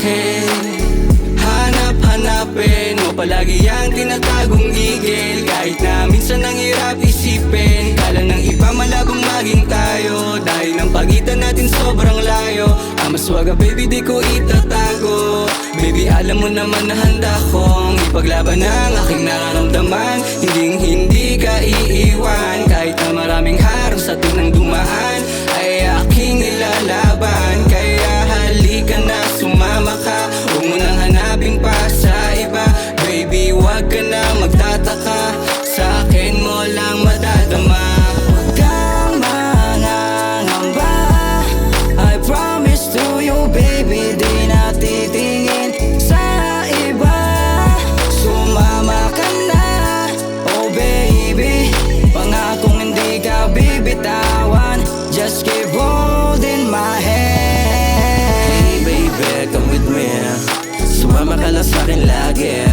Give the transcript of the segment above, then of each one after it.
akin. Hanap-hanapin mo palagi ang tinatagong gigil. Kahit na minsan ang hirap isipin, kala ng iba malabong maging tayo. Dahil ng pagitan natin sobrang layo. Amaswaga baby di ko itatago. Baby alam mo naman na handa kong ipaglaban ang aking nararamdaman. Hindi ka iiwan. Kahit na maraming harang sa tunang dumaan, ay aking ilalaban. Kaya halika na, sumama ka. Huwag mo nang hanapin pa sa iba. Baby wag ka na magtataka, sa akin mo lang madadama. Huwag kang mangangamba, I promise to you baby, di na titingin sa iba. Sumama ka na, oh baby, pangakong hindi ka bibitawan. Just keep holding my hand. Hey baby, come with me. Sumama ka lang sa'kin lagi.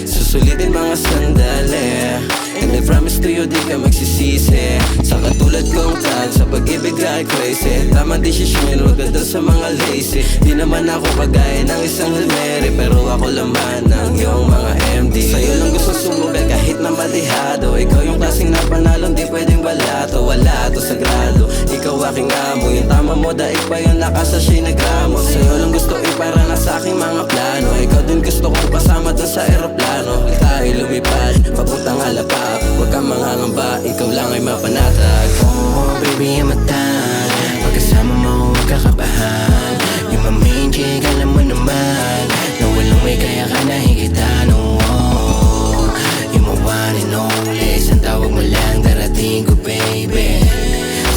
Susulitin mga sandali. And I promise to you di ka magsisisi. Sa katulad kong tag, sa pag-ibig ay crazy. Tamang desisyon, huwag ka doon sa mga lazy. Di naman ako kagaya ng isang Halmeri, pero ako laman ng iyong mga MD. Sa'yo lang gusto sumubel kahit na malihado. Ikaw yung klaseng napanalong di pwedeng balato. Wala to sagrado, ikaw aking amo. Yung tama mo daig pa yung lakas sa siya'y nagamo. Sa'yo lang gusto iparana sa aking mga plano. Ikaw din gusto kong kasama dun sa aeroplano. Tayo lumipad, papuntang halapak. Huwag kang mangangamba, ikaw lang ay mapanatag. Oh baby, amatan, pagkasama mo huwag kakabahan. Yung my main chick, alam mo naman na walang may kaya ka na higitan. Oh, yung my one and only, isang tawag mo lang darating ko baby.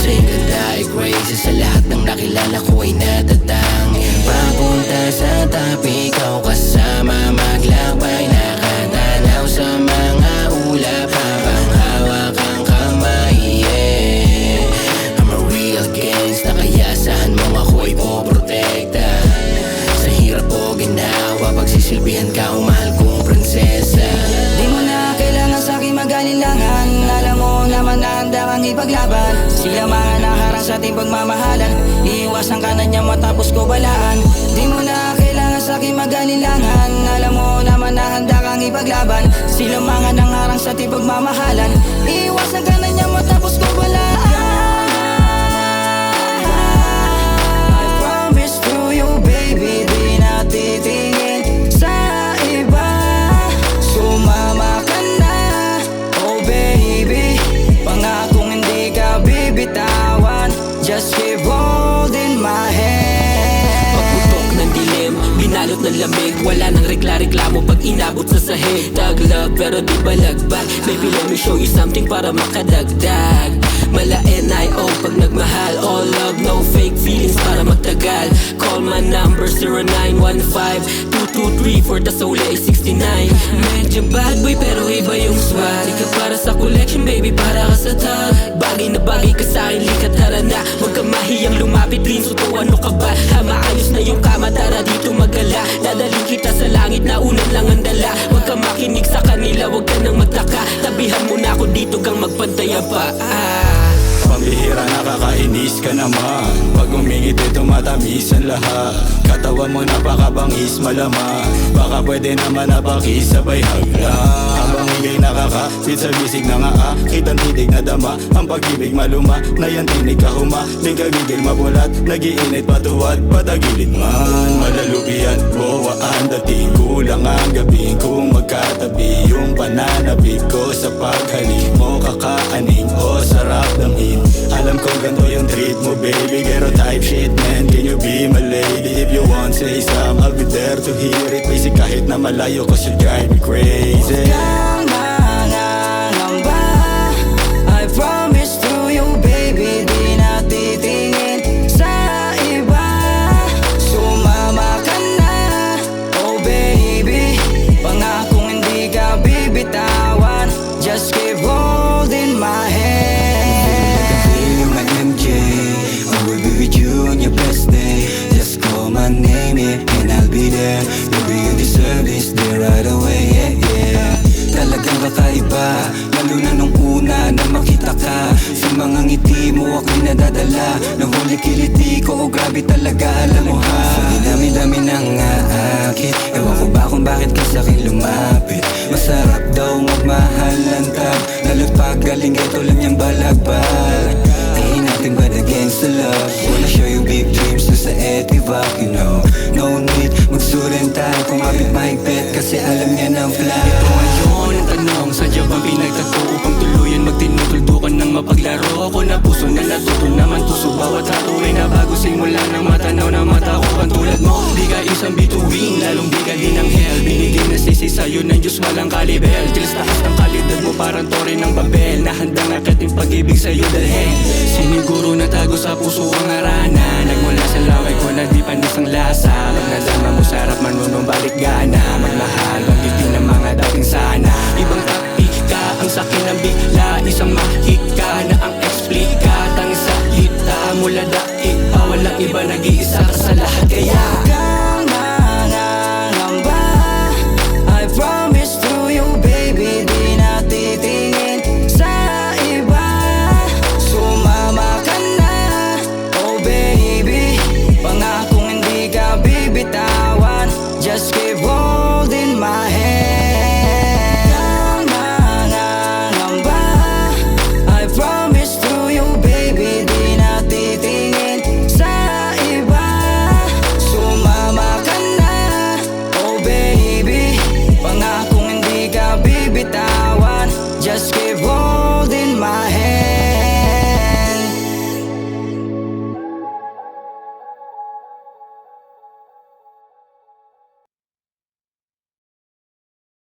Sa iyong ganda ay crazy, sa lahat ng nakilala ko ay natatangin. Papunta sa tabi, ikaw kasama maglakbay. Nakatanaw sa mga ulap habang hawak ang kamay, yeah. I'm a real gangsta, kaya saan mong ako'y poprotekta. Sa hirap o ginawa, pagsisilbihan ka ang mahal kong prinsesa. Di mo na kailangan sa'kin mag-alilangan. Alam mo naman na handa kang ipaglaban. Sila mga naharang sa ating pagmamahalan, iiwasan ka na niya matapos ko balaan. Di mo na kailangan sa'kin mag-alilangan. Alam mo naman na handa kang ipaglaban. Sila mga nangarang sa ating pagmamahalan, iiwasan ka na niya matapos ko balaan. I promise to you baby, di na titingin sa iba. Sumama ka na, oh baby, pangakong hindi ka bibitawan. Just keep holding my hand. Pagputok ng dilim, binalot ng lamig. Wala nang rekla-reklamo pag inabot sa sahig. Tag love pero di balagbag. Baby let me show you something para makadagdag. Mala NIO pag nagmahal. All love, no fake feelings para magtagal. Call my number 0915-223 tas sa uli ay 69. Medyo bad boy pero iba yung swag. Di ka para sa collection baby, para ka sa tag. Bagay na bagay ka sa'kin, likat tara na. Huwag ka mahiyang lumapit, Prince, to ano ka ba? Maayos na yung kama, tara dito magala. Dadaling kita sa langit na unan lang ang dala. Huwag ka makinig sa kanila, huwag ka nang magtaka. Tabihan mo na ako dito kang magpantaya pa. Pambihira, nakakainis ka naman. Pag umingiti tumatamis ang lahat. Katawan mo napakabangis malamang. Baka pwede naman napakisabay haglang. Habang igay nakakapit sa bisig na nga kitang titig na dama. Ang pag-ibig maluma, na yan tinig kahuma. Di kagigil mabulat, nagiinit patuwad. Patagilid man, malalupian, bawaan dating. Kulang ang gabi kung magkatabi. Yung pananabik ko sa paghalik mo, kakaaning o sarap damhin. Alam ko ganito yung treat mo baby, pero type shit man. Can you be my lady? If you want say some, I'll be there to hear it. Basic kahit na malayo, cause you drive me crazy. Huwag kang mangangamba, I promise to you baby, di na titingin sa iba. Sumama ka na, oh baby, pangakong hindi ka bibitawan. Just keep holding my hand. My name, yeah, and I'll be there. Baby, you deserve this day right away, yeah, yeah. Talagang kakaiba, lalo na nung una na makita ka. Sa mga ngiti mo ako'y nadadala. Nahuli kiliti ko, oh grabe talaga, alam mo ha. Sa dinami-dami ng sa'kin lumapit. Masarap daw magmahal ng tao, lalo't pag galing ito lang niyang balagbag. Ain't nothing but against the love. Wanna show you big dreams dun sa Etivac, you know. No need magsuren tayo kung mapit mahigpit, kasi alam niya ng fly. Ito ngayon ang tanong, sadya bang pinagtato upang tuluyan magtinutuldukan ng mapaglaro? Ako na puso na natuto naman tuso, bawat rato ay nabago simula ng matanaw na mata ko. Ang tulad mo, di ka isang bituin, lalong di ka din ng hell. Binigay na sisi sa'yo ng Diyos walang kalibel. Tilas taas ng kalidad mo parang tore ng Babel, na handang akiting pag-ibig sa'yo dalhin. Siniguro na tago sa puso ang arana, nagmula sa laway ko na di panis ang lasa. Pag nadama mo sarap manunumbalik gana, magmahal, magiging ng mga dating sana. Ibang taktika ang sakin ng bigla, isang mahika na ang explika. Tangis sa hita mula daig pa, walang iba, nag-iisa ka sa lahat. Kaya kang nangangamba, I promise to you baby, di na titingin sa iba. Sumama ka na, oh baby, pangakong hindi ka bibitawan. Just keep holding my hand. Kang nangangamba, I promise to you baby, di na titingin sa iba. Sumama ka na, oh baby, pangakong hindi ka bibitawan. Just keep